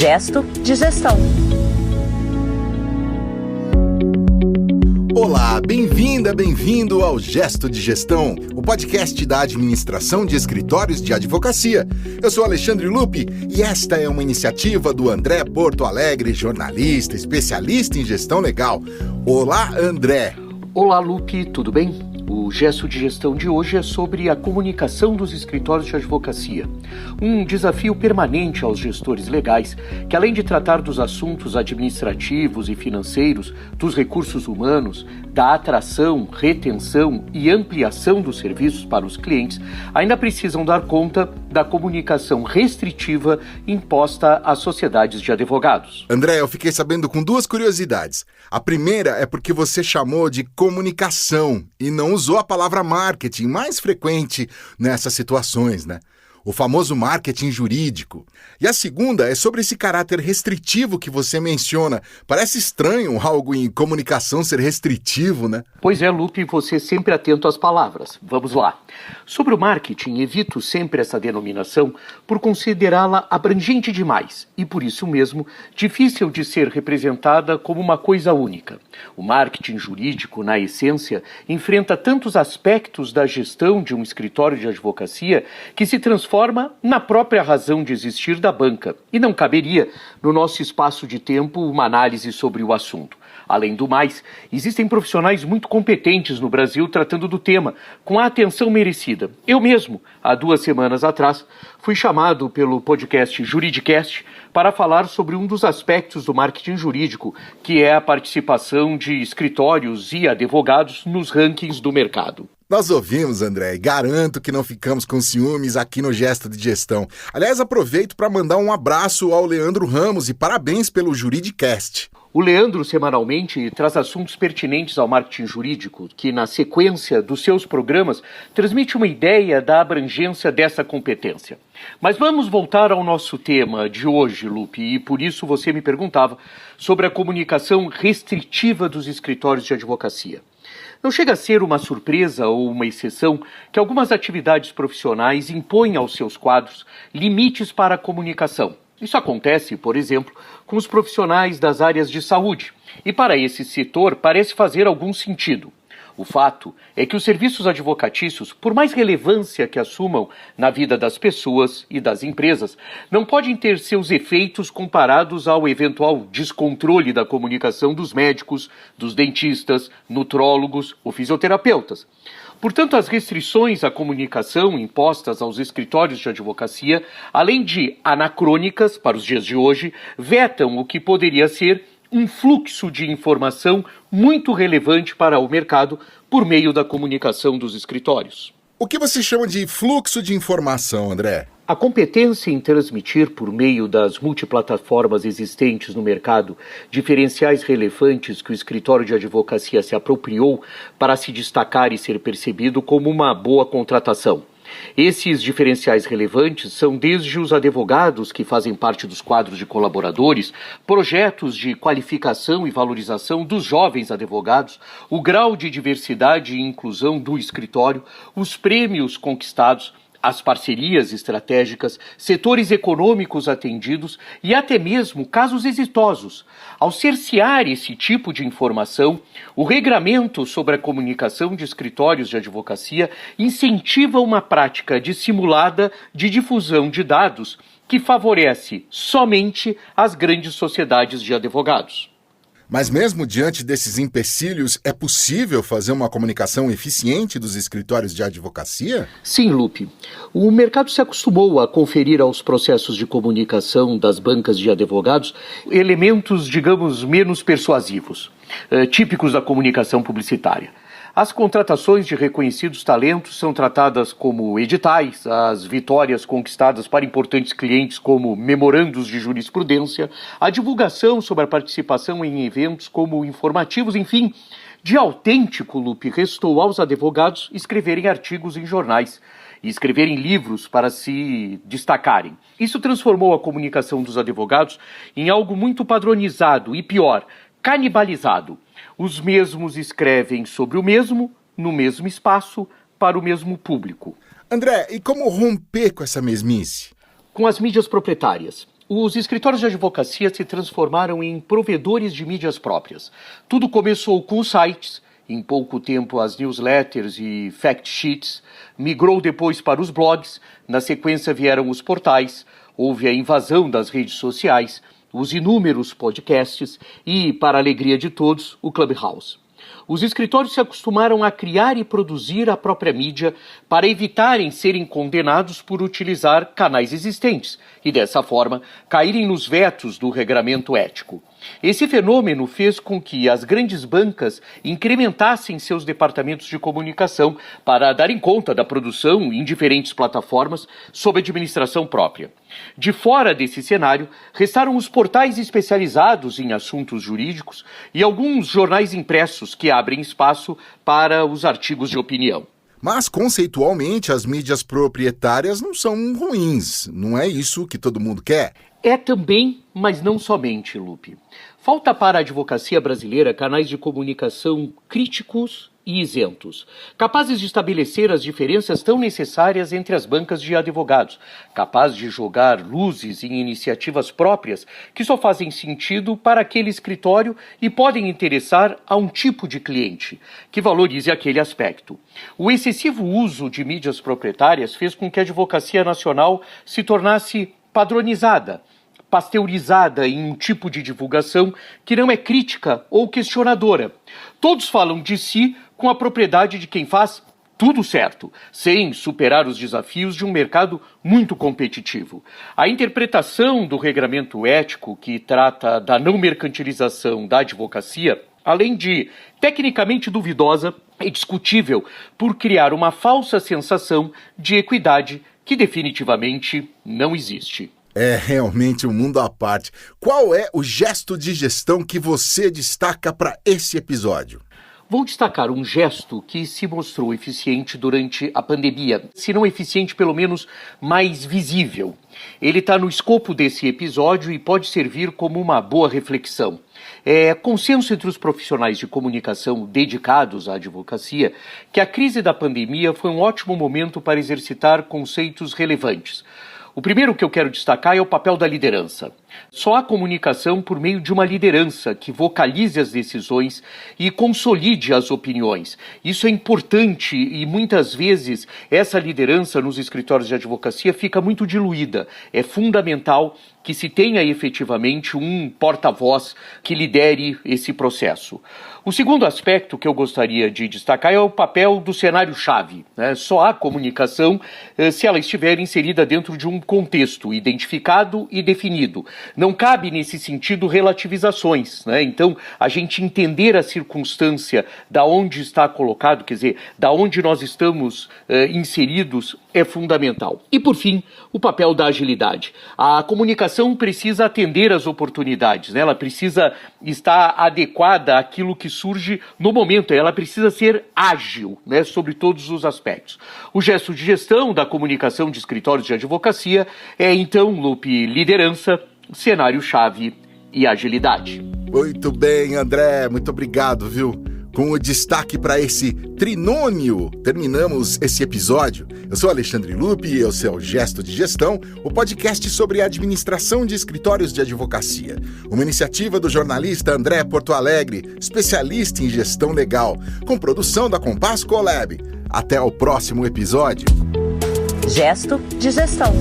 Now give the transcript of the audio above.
Gesto de Gestão. Olá, bem-vinda, bem-vindo ao Gesto de Gestão, o podcast da administração de escritórios de advocacia. Eu sou Alexandre Lupe e esta é uma iniciativa do André Porto Alegre, jornalista, especialista em gestão legal. Olá, André. Olá, Lupe, tudo bem? O Gesto de Gestão de hoje é sobre a comunicação dos escritórios de advocacia. Um desafio permanente aos gestores legais que, além de tratar dos assuntos administrativos e financeiros, dos recursos humanos, da atração, retenção e ampliação dos serviços para os clientes, ainda precisam dar conta da comunicação restritiva imposta às sociedades de advogados. André, eu fiquei sabendo com duas curiosidades. A primeira é porque você chamou de comunicação e não usou a palavra marketing, mais frequente nessas situações, né? O famoso marketing jurídico. E a segunda é sobre esse caráter restritivo que você menciona. Parece estranho algo em comunicação ser restritivo, né? Pois é, Lupe, você sempre atento às palavras. Vamos lá. Sobre o marketing, evito sempre essa denominação por considerá-la abrangente demais e, por isso mesmo, difícil de ser representada como uma coisa única. O marketing jurídico, na essência, enfrenta tantos aspectos da gestão de um escritório de advocacia que se transforma na própria razão de existir da banca. E não caberia, no nosso espaço de tempo, uma análise sobre o assunto. Além do mais, existem profissionais muito competentes no Brasil tratando do tema, com a atenção merecida. Eu mesmo, há 2 semanas atrás, fui chamado pelo podcast Juridicast para falar sobre um dos aspectos do marketing jurídico, que é a participação de escritórios e advogados nos rankings do mercado. Nós ouvimos, André, e garanto que não ficamos com ciúmes aqui no Gesto de Gestão. Aliás, aproveito para mandar um abraço ao Leandro Ramos e parabéns pelo Juridicast. O Leandro, semanalmente, traz assuntos pertinentes ao marketing jurídico, que, na sequência dos seus programas, transmite uma ideia da abrangência dessa competência. Mas vamos voltar ao nosso tema de hoje, Lupe, e por isso você me perguntava sobre a comunicação restritiva dos escritórios de advocacia. Não chega a ser uma surpresa ou uma exceção que algumas atividades profissionais impõem aos seus quadros limites para a comunicação. Isso acontece, por exemplo, com os profissionais das áreas de saúde. E para esse setor parece fazer algum sentido. O fato é que os serviços advocatícios, por mais relevância que assumam na vida das pessoas e das empresas, não podem ter seus efeitos comparados ao eventual descontrole da comunicação dos médicos, dos dentistas, nutrólogos ou fisioterapeutas. Portanto, as restrições à comunicação impostas aos escritórios de advocacia, além de anacrônicas para os dias de hoje, vetam o que poderia ser um fluxo de informação muito relevante para o mercado por meio da comunicação dos escritórios. O que você chama de fluxo de informação, André? A competência em transmitir por meio das multiplataformas existentes no mercado diferenciais relevantes que o escritório de advocacia se apropriou para se destacar e ser percebido como uma boa contratação. Esses diferenciais relevantes são desde os advogados que fazem parte dos quadros de colaboradores, projetos de qualificação e valorização dos jovens advogados, o grau de diversidade e inclusão do escritório, os prêmios conquistados, as parcerias estratégicas, setores econômicos atendidos e até mesmo casos exitosos. Ao cercear esse tipo de informação, o regramento sobre a comunicação de escritórios de advocacia incentiva uma prática dissimulada de difusão de dados que favorece somente as grandes sociedades de advogados. Mas mesmo diante desses empecilhos, é possível fazer uma comunicação eficiente dos escritórios de advocacia? Sim, Lupe. O mercado se acostumou a conferir aos processos de comunicação das bancas de advogados elementos, digamos, menos persuasivos, típicos da comunicação publicitária. As contratações de reconhecidos talentos são tratadas como editais, as vitórias conquistadas para importantes clientes como memorandos de jurisprudência, a divulgação sobre a participação em eventos como informativos, enfim, de autêntico, Lupe, restou aos advogados escreverem artigos em jornais e escreverem livros para se destacarem. Isso transformou a comunicação dos advogados em algo muito padronizado e, pior, canibalizado. Os mesmos escrevem sobre o mesmo, no mesmo espaço, para o mesmo público. André, e como romper com essa mesmice? Com as mídias proprietárias. os escritórios de advocacia se transformaram em provedores de mídias próprias. Tudo começou com os sites, em pouco tempo as newsletters e fact sheets, migrou depois para os blogs, na sequência vieram os portais, houve a invasão das redes sociais, os inúmeros podcasts e, para a alegria de todos, o Clubhouse. Os escritórios se acostumaram a criar e produzir a própria mídia para evitarem serem condenados por utilizar canais existentes e, dessa forma, caírem nos vetos do regramento ético. Esse fenômeno fez com que as grandes bancas incrementassem seus departamentos de comunicação para darem conta da produção em diferentes plataformas sob administração própria. De fora desse cenário, restaram os portais especializados em assuntos jurídicos e alguns jornais impressos que abrem espaço para os artigos de opinião. Mas, conceitualmente, as mídias proprietárias não são ruins. Não é isso que todo mundo quer? É também, mas não somente, Lupe. Falta para a advocacia brasileira canais de comunicação críticos e isentos, capazes de estabelecer as diferenças tão necessárias entre as bancas de advogados, capazes de jogar luzes em iniciativas próprias que só fazem sentido para aquele escritório e podem interessar a um tipo de cliente, que valorize aquele aspecto. O excessivo uso de mídias proprietárias fez com que a advocacia nacional se tornasse padronizada, pasteurizada em um tipo de divulgação que não é crítica ou questionadora. Todos falam de si com a propriedade de quem faz tudo certo, sem superar os desafios de um mercado muito competitivo. A interpretação do regramento ético que trata da não mercantilização da advocacia, além de tecnicamente duvidosa, é discutível por criar uma falsa sensação de equidade que definitivamente não existe. É realmente um mundo à parte. Qual é o gesto de gestão que você destaca para esse episódio? Vou destacar um gesto que se mostrou eficiente durante a pandemia, se não eficiente, pelo menos mais visível. Ele está no escopo desse episódio e pode servir como uma boa reflexão. É consenso entre os profissionais de comunicação dedicados à advocacia que a crise da pandemia foi um ótimo momento para exercitar conceitos relevantes. O primeiro que eu quero destacar é o papel da liderança. Só há comunicação por meio de uma liderança que vocalize as decisões e consolide as opiniões. Isso é importante e muitas vezes essa liderança nos escritórios de advocacia fica muito diluída. É fundamental que se tenha efetivamente um porta-voz que lidere esse processo. O segundo aspecto que eu gostaria de destacar é o papel do cenário-chave. Só há comunicação se ela estiver inserida dentro de um contexto identificado e definido. Não cabe, nesse sentido, relativizações. Então, a gente entender a circunstância da onde está colocado, quer dizer, da onde nós estamos inseridos, é fundamental. E, por fim, o papel da agilidade. A comunicação precisa atender às oportunidades, ela precisa estar adequada àquilo que surge no momento, ela precisa ser ágil, sobre todos os aspectos. O gesto de gestão da comunicação de escritórios de advocacia é, então, Lupe, liderança, cenário-chave e agilidade. Muito bem, André, muito obrigado, viu? Com o destaque para esse trinômio, terminamos esse episódio. Eu sou Alexandre Lupe e esse é o Gesto de Gestão, o podcast sobre a administração de escritórios de advocacia. Uma iniciativa do jornalista André Porto Alegre, especialista em gestão legal, com produção da Compass Colab. Até o próximo episódio. Gesto de Gestão.